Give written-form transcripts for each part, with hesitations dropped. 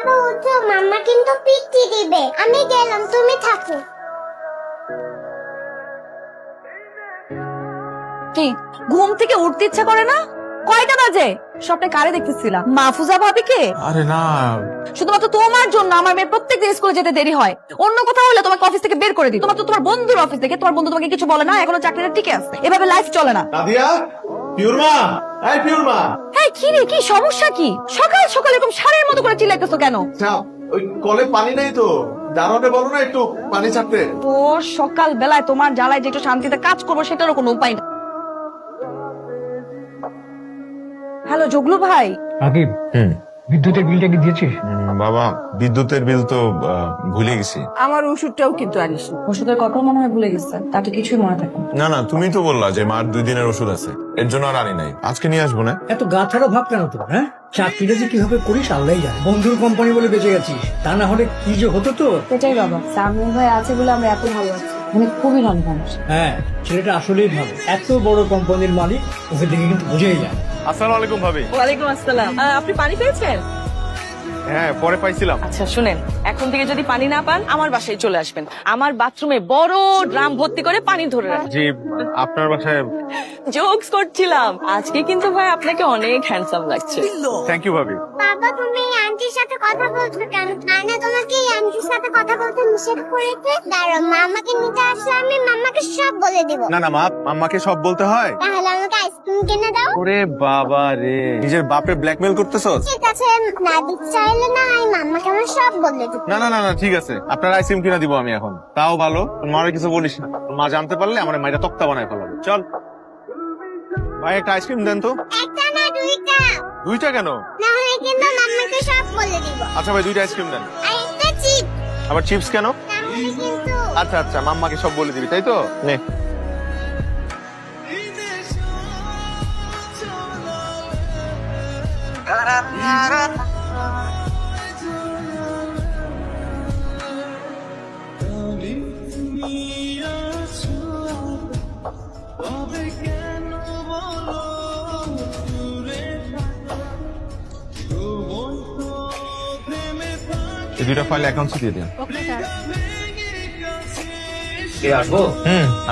বাবা উঠো, মাম্মা কিন্তু পিটি দিবে। আমি গেলাম, তুমি থাকো। কি ঘুম থেকে উঠতে ইচ্ছা করে না? কয়টা বাজে? স্বপ্নে কারে দেখতেছিলাম? মাহফুজা ভাবিকে? আরে না, শুধুমাত্র তোমার জন্য আমার মেয়ে প্রত্যেকদিন স্কুলে যেতে দেরি হয়। অন্য কোথাও হলে তোমাকে অফিস থেকে বের করে দিত। তোমার তো তোমার বন্ধুর অফিস থেকে, তোমার বন্ধু তোমাকে কিছু বলে না, এখনো চাকরিটা টিকে আছে। এভাবে লাইফ চলে না। নাদিয়া, পিওর মা, এই পিওর মা। হ্যাঁ কি রে, কি সমস্যা কি? সকাল সকাল এরকম সারের মতো করে চিল্লাইতেছো কেন? আচ্ছা, ওই কলে পানি নেই তো, দারোয়ানে বলো না একটু পানি ছাড়তে। ও সকাল বেলায় তোমার জ্বালায় যে একটু শান্তিতে কাজ করবো সেটারও কোনো উপায় নেই। হ্যালো জগলু ভাই। আকিব, বিদ্যুতের বিলটা কি দিয়েছিস? বাবা, বিদ্যুতের বিল তো ভুলে গেছি। আমার ওষুধটাও কিন্তু আনিস। ওষুধের কথা মনে হয় ভুলে গেছে, তাতে কিছুই মনে থাকে না। না না, তুমি তো বললা যে মার 2 দিনের ওষুধ আছে, এর জন্য আর আনি নাই। আজকে নিয়ে আসবো না। এত গা ছাড়া ভাব কেন তোর? হ্যাঁ, চাকরিটা যে কিভাবে করিস আল্লাহই জানে। বন্ধুর কোম্পানি বলে বেঁচে গেছিস, তা না হলে কি যে হতো তোর। সেটাই বাবা, সামনে ভাই আছে বলে আমরা এত ভালো আছি। মানে খুবই ভালো মানুষ। হ্যাঁ, ছেলেটা আসলেই ভালো। এত বড় কোম্পানির মালিক, ওকে দেখে কিন্তু বুঝেই যায়। আসসালামু আলাইকুম ভাবি। ওয়ালাইকুম আসসালাম। আপনি পানি পেয়েছেন? হ্যাঁ, পরে পাইছিলাম। আচ্ছা শুনেন, এখন থেকে যদি পানি না পান আমার বাসায় চলে আসবেন। আমার বাথরুমে বড় ড্রাম ভর্তি করে পানি ধরে রাখবেন। জি, আপনার বাসায়। জোকস করছিলাম। আজকে কিন্তু ভাই আপনাকে অনেক হ্যান্ডসাম লাগছে। থ্যাংক ইউ ভাবি। বাবা তুমি এই আন্টির সাথে কথা বলছো কেন? আয়না তোমাকে এই আন্টির সাথে কথা বলতে নিষেধ করেছে। দাঁড়াও, মামাকে নিতে আসলে আমি মামাকে সব বলে দিব। না না মা, আম্মাকে সব বলতে হয়? তাহলে আমাকে আইসক্রিম কিনে দাও। ওরে বাবা রে, নিজের বাপরে ব্ল্যাকমেল করতেছস? ঠিক আছে, না দিতে চাইলে না, আমি মাম্মাকে আমার সব বলে দিব। না না না না, ঠিক আছে, আপনার আইসক্রিম কিনা দিব আমি এখন। তাও ভালো, তোর মারে কিছু বলিস না। তোর মা জানতে পারলে আমার মাইটা তক্তা বানায় ফেলাবে। চল ভাই, একটা আইসক্রিম দেন তো। একটা না, দুইটা। 2টা কেন? না হলে কিন্তু মাম্মাকে সব বলে দিব। আচ্ছা ভাই, 2টা আইসক্রিম দেন। আর একটা চিপ। আবার চিপস কেন? না হলে কিন্তু। আচ্ছা আচ্ছা, মাম্মাকে সব বলে দিবি তাই তো? নে। এই 2টা ফাইল অ্যাকাউন্টসে দিয়ে দিন। আসবো।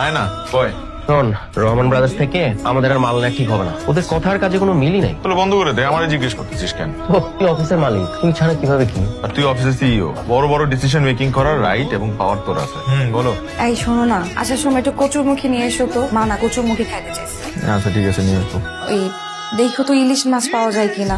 আয় না কয়। শোন, রহমান ব্রাদার্স থেকে আমাদের আর মাল নেওয়া ঠিক হবে না। ওদের কথার কাজে কোনো মিলই নাই। তাহলে বন্ধ করে দে, আমারে জিজ্ঞেস করতেছিস কেন? তো তুই অফিসের মালিক, তুই ছাড়া কিভাবে কি? আর তুই অফিসের সিইও, বড় বড় ডিসিশন মেকিং করার রাইট এবং পাওয়ার তোর আছে। বলো। এই শোনো না, আসার সময় একটু কচুরমুখী নিয়ে এসো তো। মা না কচুরমুখী খাইতে চাইছে। আচ্ছা ঠিক আছে, নিয়ে আসবো। ওই দেখো তো ইলিশ মাছ পাওয়া যায় কিনা।